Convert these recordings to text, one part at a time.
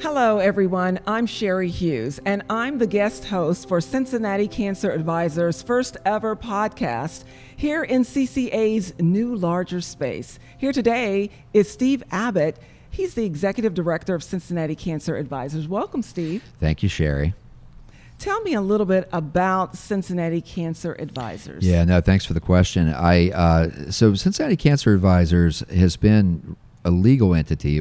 Hello, everyone. I'm Sherry Hughes, and I'm the guest host for Cincinnati Cancer Advisors' first ever podcast here in CCA's new, larger space. Here today is Steve Abbott. He's the Executive Director of Cincinnati Cancer Advisors. Welcome, Steve. Thank you, Sherry. Tell me a little bit about Cincinnati Cancer Advisors. Yeah, no, thanks for the question. So Cincinnati Cancer Advisors has been a legal entity,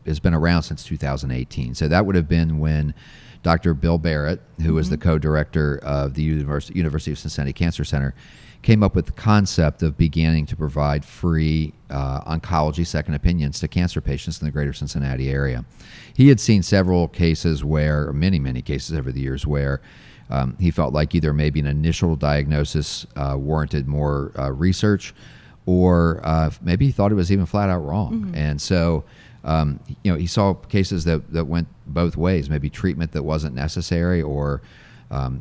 has been around since 2018. So that would have been when Dr. Bill Barrett, who was the co-director of the University of Cincinnati Cancer Center, came up with the concept of beginning to provide free oncology second opinions to cancer patients in the greater Cincinnati area. He had seen several cases many cases over the years where he felt like either maybe an initial diagnosis warranted more research, or maybe he thought it was even flat out wrong. And so, he saw cases that went both ways, maybe treatment that wasn't necessary, or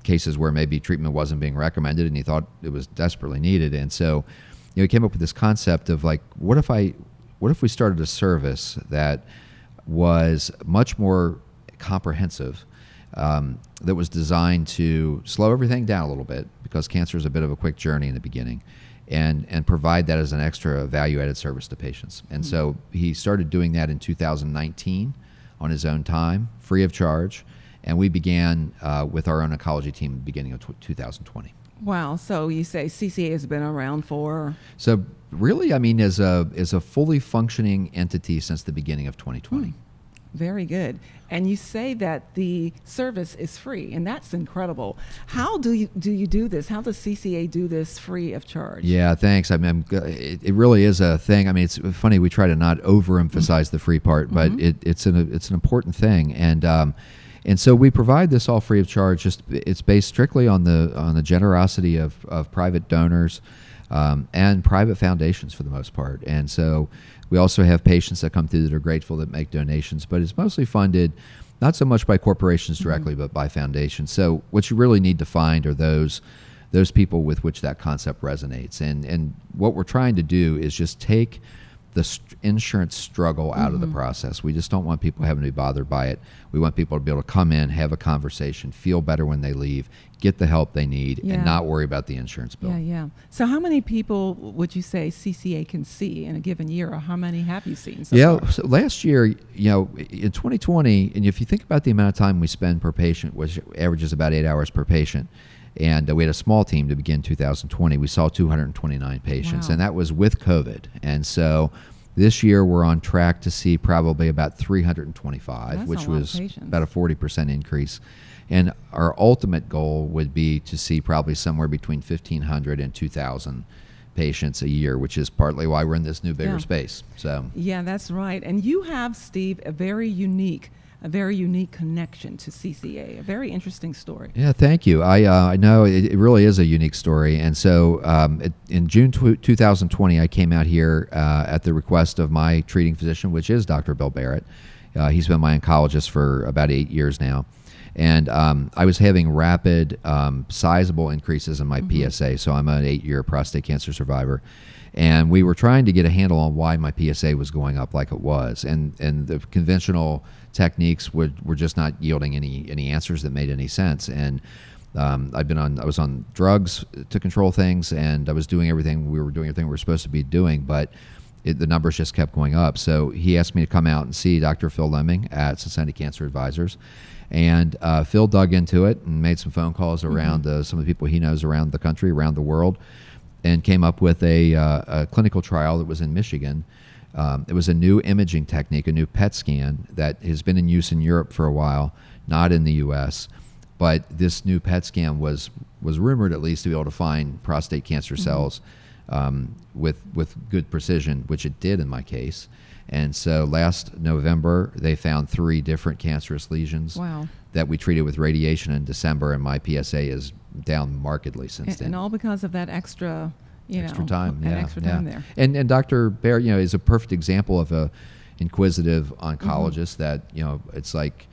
cases where maybe treatment wasn't being recommended and he thought it was desperately needed. And so, he came up with this concept of like, what if we started a service that was much more comprehensive, that was designed to slow everything down a little bit, because cancer is a bit of a quick journey in the beginning, and provide that as an extra value-added service to patients. And so he started doing that in 2019 on his own time, free of charge, and we began with our own oncology team at the beginning of 2020. Wow. So you say CCA has been around for? So really, is a fully functioning entity since the beginning of 2020. Very good. And you say that the service is free, and that's incredible. How do you do this? How does CCA do this free of charge? Yeah, thanks. It really is a thing. It's funny, we try to not overemphasize the free part, but it's an important thing. And so we provide this all free of charge. It's based strictly on the generosity of private donors and private foundations for the most part. And so we also have patients that come through that are grateful, that make donations, but it's mostly funded not so much by corporations directly, but by foundations. So what you really need to find are those people with which that concept resonates. And what we're trying to do is just take the insurance struggle out of the process. We just don't want people having to be bothered by it. We want people to be able to come in, have a conversation, feel better when they leave, get the help they need, and not worry about the insurance bill. Yeah. So how many people would you say CCA can see in a given year, or how many have you seen so far? So last year, in 2020, and if you think about the amount of time we spend per patient, which averages about 8 hours per patient, and we had a small team to begin 2020. We saw 229 patients, and that was with COVID. And so this year we're on track to see probably about 325, which was about a 40% increase. And our ultimate goal would be to see probably somewhere between 1,500 and 2,000 patients a year, which is partly why we're in this new, bigger space. So yeah, that's right. And you have, Steve, a very unique connection to CCA, a very interesting story. Yeah, thank you. I know it really is a unique story. And so in June 2020, I came out here at the request of my treating physician, which is Dr. Bill Barrett. He's been my oncologist for about 8 years now. And I was having rapid, sizable increases in my PSA. So I'm an 8-year prostate cancer survivor. And we were trying to get a handle on why my PSA was going up like it was. And the conventional techniques were just not yielding any answers that made any sense. And I was on drugs to control things, and I was doing everything we were supposed to be doing, but the numbers just kept going up. So he asked me to come out and see Dr. Phil Lemming at Cincinnati Cancer Advisors. And Phil dug into it and made some phone calls around some of the people he knows around the country, around the world, and came up with a clinical trial that was in Michigan. It was a new imaging technique, a new PET scan that has been in use in Europe for a while, not in the U.S. But this new PET scan was rumored at least to be able to find prostate cancer cells with good precision, which it did in my case. And so last November, they found 3 different cancerous lesions that we treated with radiation in December, and my PSA is down markedly since then. And all because of that extra time, extra time there. And Dr. Barrett, is a perfect example of a inquisitive oncologist that, it's like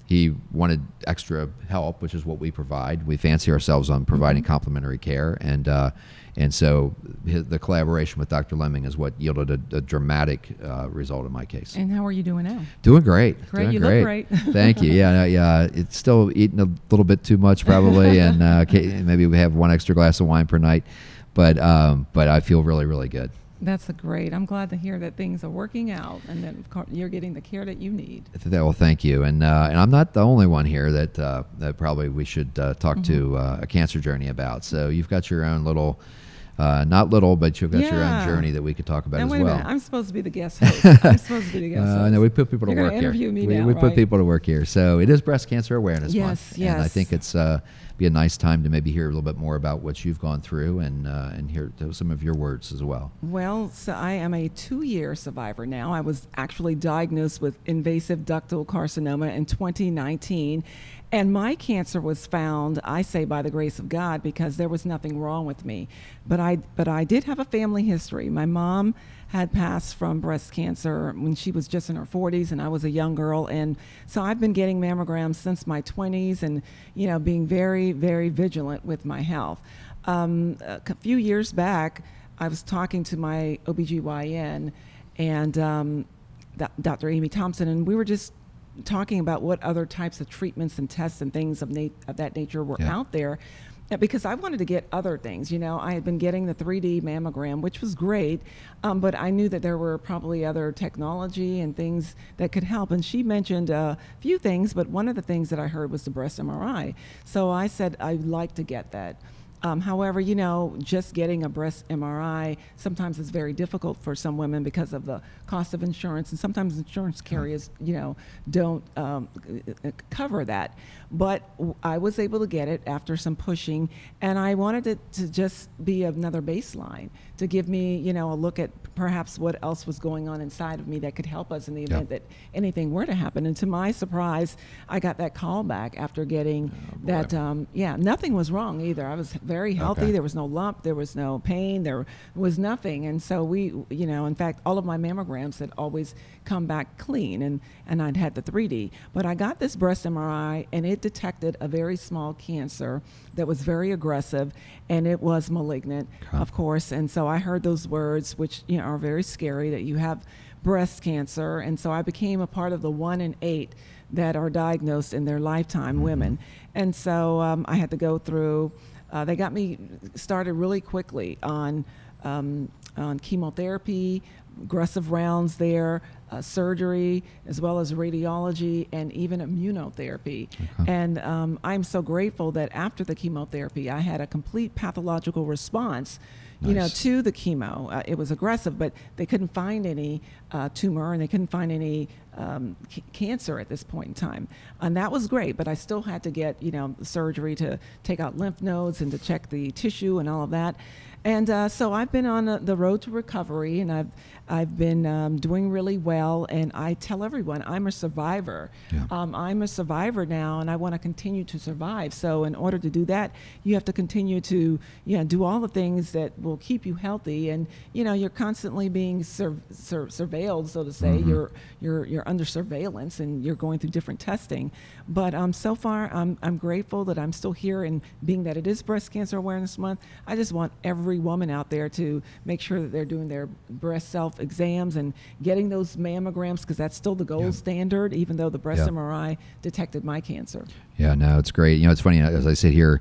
he wanted extra help, which is what we provide. We fancy ourselves on providing complementary care, and so the collaboration with Dr. Lemming is what yielded a dramatic result in my case. And how are you doing now? Doing great. Great. Doing You great. look great. Thank you. Yeah. It's still eating a little bit too much probably, and maybe we have one extra glass of wine per night, but I feel really, really good. That's great. I'm glad to hear that things are working out, and that of course you're getting the care that you need. Well, thank you. And I'm not the only one here that probably we should talk to a cancer journey about. So you've got your own little, not little, but you've got your own journey that we could talk about now, as wait well. a minute. I'm supposed to be the guest host. I'm supposed to be the guest host. No, we put people to You're work here. interview me we now, put right? people to work here. So it is Breast Cancer Awareness Month. Yes. And I think it's be a nice time to maybe hear a little bit more about what you've gone through and hear some of your words as well. Well, so I am a 2-year survivor now. I was actually diagnosed with invasive ductal carcinoma in 2019. And my cancer was found, I say, by the grace of God, because there was nothing wrong with me. But I did have a family history. My mom had passed from breast cancer when she was just in her 40s, and I was a young girl. And so I've been getting mammograms since my 20s, and being very, very vigilant with my health. A few years back, I was talking to my OBGYN and Dr. Amy Thompson, and we were just talking about what other types of treatments and tests and things of that nature were out there, because I wanted to get other things. I had been getting the 3D mammogram, which was great, but I knew that there were probably other technology and things that could help. And she mentioned a few things, but one of the things that I heard was the breast MRI. So I said I'd like to get that. However, just getting a breast MRI sometimes is very difficult for some women because of the cost of insurance, and sometimes insurance carriers, don't cover that. But I was able to get it after some pushing, and I wanted it to just be another baseline to give me, a look at perhaps what else was going on inside of me that could help us in the event that anything were to happen. And to my surprise, I got that call back after getting that. Nothing was wrong either. I was very healthy. Okay. There was no lump. There was no pain. There was nothing. And so we, in fact, all of my mammograms had always come back clean, and I'd had the 3D. But I got this breast MRI, and it detected a very small cancer that was very aggressive, and it was malignant, of course. And so I heard those words, which are very scary, that you have breast cancer. And so I became a part of the 1 in 8 that are diagnosed in their lifetime, women. And so I had to go through. They got me started really quickly on chemotherapy, aggressive rounds there, surgery, as well as radiology, and even immunotherapy. And I'm so grateful that after the chemotherapy, I had a complete pathological response, to the chemo. It was aggressive, but they couldn't find any tumor, and they couldn't find any cancer at this point in time. And that was great, but I still had to get, surgery to take out lymph nodes and to check the tissue and all of that. And so I've been on the road to recovery, and I've been doing really well. And I tell everyone I'm a survivor. I'm a survivor now, and I want to continue to survive. So in order to do that, you have to continue to do all the things that will keep you healthy. And you're constantly being surveilled, so to say. You're under surveillance, and you're going through different testing. But so far, I'm grateful that I'm still here, and being that it is Breast Cancer Awareness Month, I just want every woman out there to make sure that they're doing their breast self exams and getting those mammograms, because that's still the gold standard, even though the breast MRI detected my cancer. Yeah, no, it's great. It's funny, as I sit here,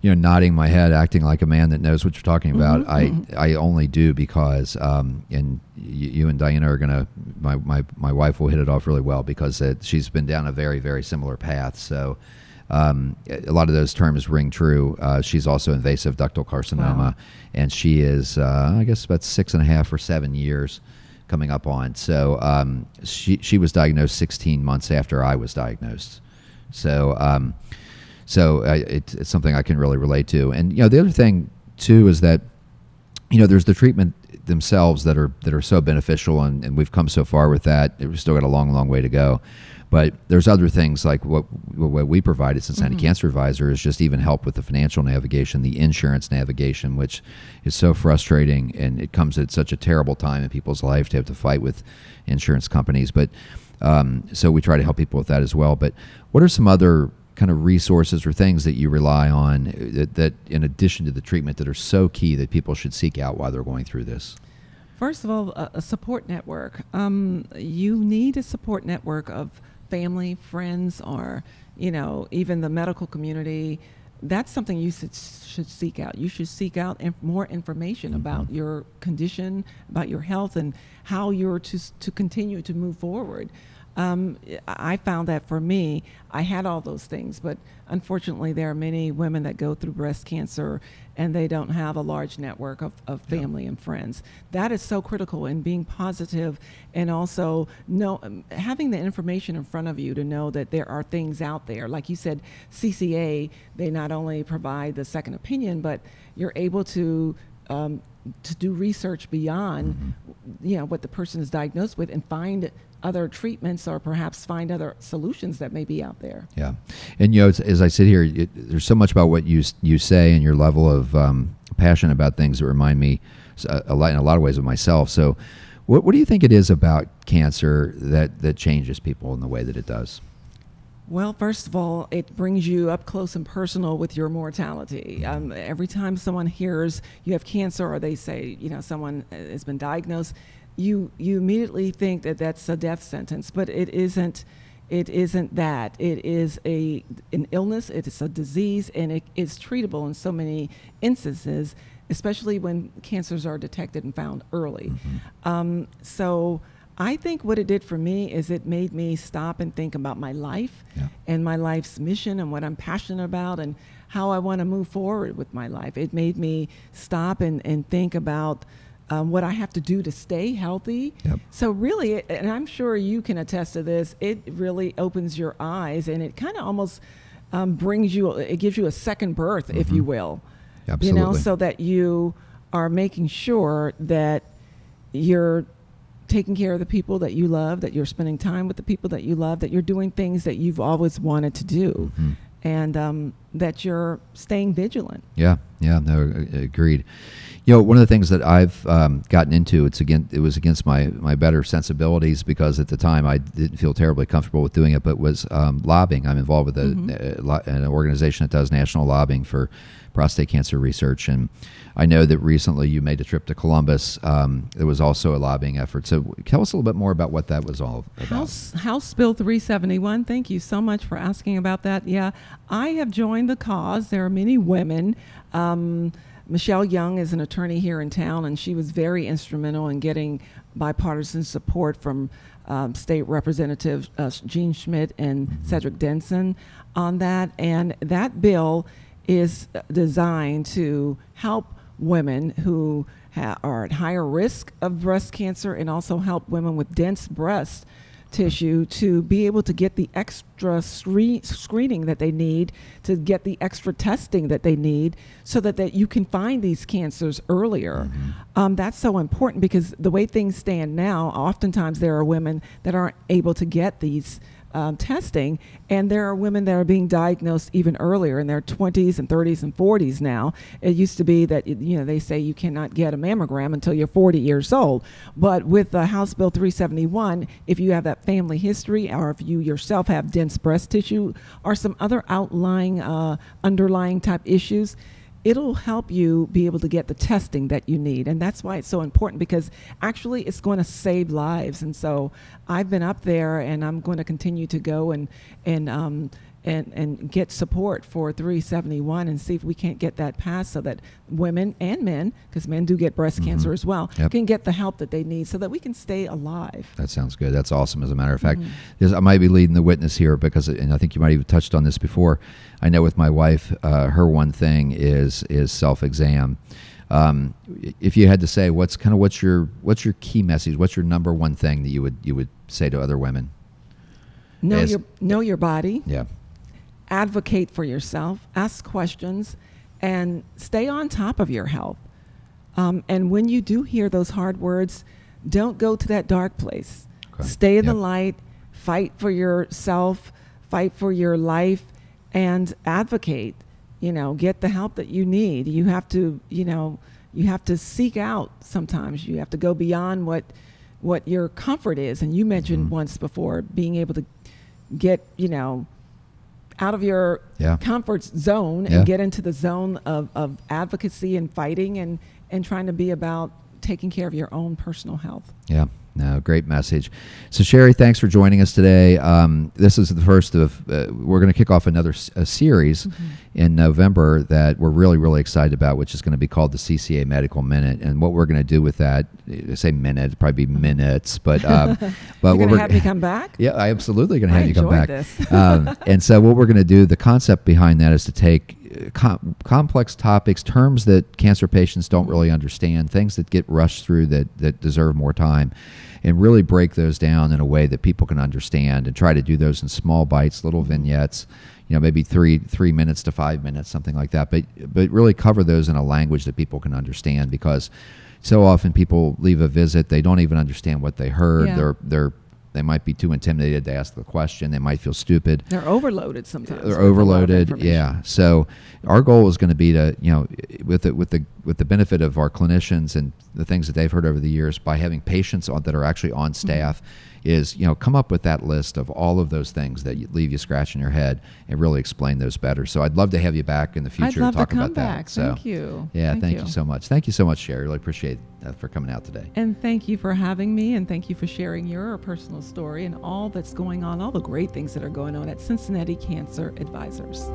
nodding my head, acting like a man that knows what you're talking about. I only do because, and you and Diana are gonna, my wife will hit it off really well, because she's been down a very, very similar path. So a lot of those terms ring true. She's also invasive ductal carcinoma, and she is, I guess, about 6.5 or 7 years coming up on. So she was diagnosed 16 months after I was diagnosed. So it's something I can really relate to. And the other thing too is that there's the treatment themselves that are so beneficial, and we've come so far with that. We've still got a long way to go. But there's other things like what we provide at Cincinnati Cancer Advisors, is just even help with the financial navigation, the insurance navigation, which is so frustrating, and it comes at such a terrible time in people's life to have to fight with insurance companies. But So we try to help people with that as well. But what are some other kind of resources or things that you rely on that in addition to the treatment that are so key that people should seek out while they're going through this? First of all, a support network. You need a support network of family, friends, or even the medical community. That's something you should seek out. You should seek out more information about your condition, about your health, and how you're to continue to move forward. I found that for me, I had all those things, but unfortunately there are many women that go through breast cancer and they don't have a large network of family and friends. That is so critical in being positive, and also having the information in front of you to know that there are things out there. Like you said, CCA, they not only provide the second opinion, but you're able to do research beyond what the person is diagnosed with and find other treatments or perhaps find other solutions that may be out there. Yeah. And, as I sit here, there's so much about what you say and your level of passion about things that remind me in a lot of ways of myself. So what do you think it is about cancer that changes people in the way that it does? Well, first of all, it brings you up close and personal with your mortality. Every time someone hears you have cancer, or they say, someone has been diagnosed, you immediately think that that's a death sentence, but it isn't. It isn't that. It is an illness. It is a disease, and it is treatable in so many instances, especially when cancers are detected and found early. So I think what it did for me is it made me stop and think about my life and my life's mission and what I'm passionate about and how I want to move forward with my life. It made me stop and think about what I have to do to stay healthy. So really, and I'm sure you can attest to this, it really opens your eyes, and it kind of almost it gives you a second birth, if you will. Absolutely. So that you are making sure that you're taking care of the people that you love, that you're spending time with the people that you love, that you're doing things that you've always wanted to do, and that you're staying vigilant. No, agreed. One of the things that I've gotten into, it was against my better sensibilities, because at the time I didn't feel terribly comfortable with doing it, but was lobbying. I'm involved with an organization that does national lobbying for prostate cancer research, and I know that recently you made a trip to Columbus. There was also a lobbying effort. So tell us a little bit more about what that was all about. House Bill 371, thank you so much for asking about that. Yeah, I have joined the cause. There are many women. Michelle Young is an attorney here in town, and she was very instrumental in getting bipartisan support from State Representative Gene Schmidt and Cedric Denson on that. And that bill is designed to help women who are at higher risk of breast cancer, and also help women with dense breast tissue to be able to get the extra screening that they need, to get the extra testing that they need, so that you can find these cancers earlier. That's so important, because the way things stand now, oftentimes there are women that aren't able to get these testing, and there are women that are being diagnosed even earlier in their 20s and 30s and 40s now. It used to be that they say you cannot get a mammogram until you're 40 years old, but with House Bill 371, if you have that family history, or if you yourself have dense breast tissue or some other outlying underlying type issues, it'll help you be able to get the testing that you need. And that's why it's so important, because actually it's going to save lives. And so I've been up there, and I'm going to continue to go and get support for 371 and see if we can't get that passed, so that women and men, because men do get breast cancer as well, can get the help that they need so that we can stay alive. That sounds good. That's awesome. As a matter of fact, I might be leading the witness here, because, and I think you might have touched on this before, I know with my wife, her one thing is self-exam. If you had to say, what's your key message? What's your number one thing that you would say to other women? Know your body. Yeah. Advocate for yourself. Ask questions, and stay on top of your health. And when you do hear those hard words, don't go to that dark place. Okay. Stay in the light. Fight for yourself. Fight for your life. And advocate, get the help that you need. You have to seek out sometimes. You have to go beyond what what your comfort is. And you mentioned once before being able to get, out of your comfort zone and get into the zone of advocacy and fighting and trying to be about taking care of your own personal health. Yeah. No, great message. So, Sherry, thanks for joining us today. This is the first of, we're going to kick off another series in November that we're really, really excited about, which is going to be called the CCA Medical Minute. And what we're going to do with that, I say minute, it'd probably be minutes, but You're going to have me come back? Yeah, I absolutely going to have you come back. This. And so what we're going to do, the concept behind that is to take complex topics, terms that cancer patients don't really understand, things that get rushed through that deserve more time, and really break those down in a way that people can understand and try to do those in small bites, little vignettes, maybe 3 minutes to 5 minutes, something like that, but really cover those in a language that people can understand, because so often people leave a visit, they don't even understand what they heard. They might be too intimidated to ask the question. They might feel stupid. They're overloaded sometimes. They're overloaded. Yeah. So our goal is going to be to, with the benefit of our clinicians and the things that they've heard over the years, by having patients that are actually on staff, is come up with that list of all of those things that leave you scratching your head and really explain those better. So I'd love to have you back in the future to talk about that. So, thank you. Yeah, thank you so much. Thank you so much, Sherry. Really appreciate for coming out today. And thank you for having me, and thank you for sharing your personal story and all that's going on, all the great things that are going on at Cincinnati Cancer Advisors.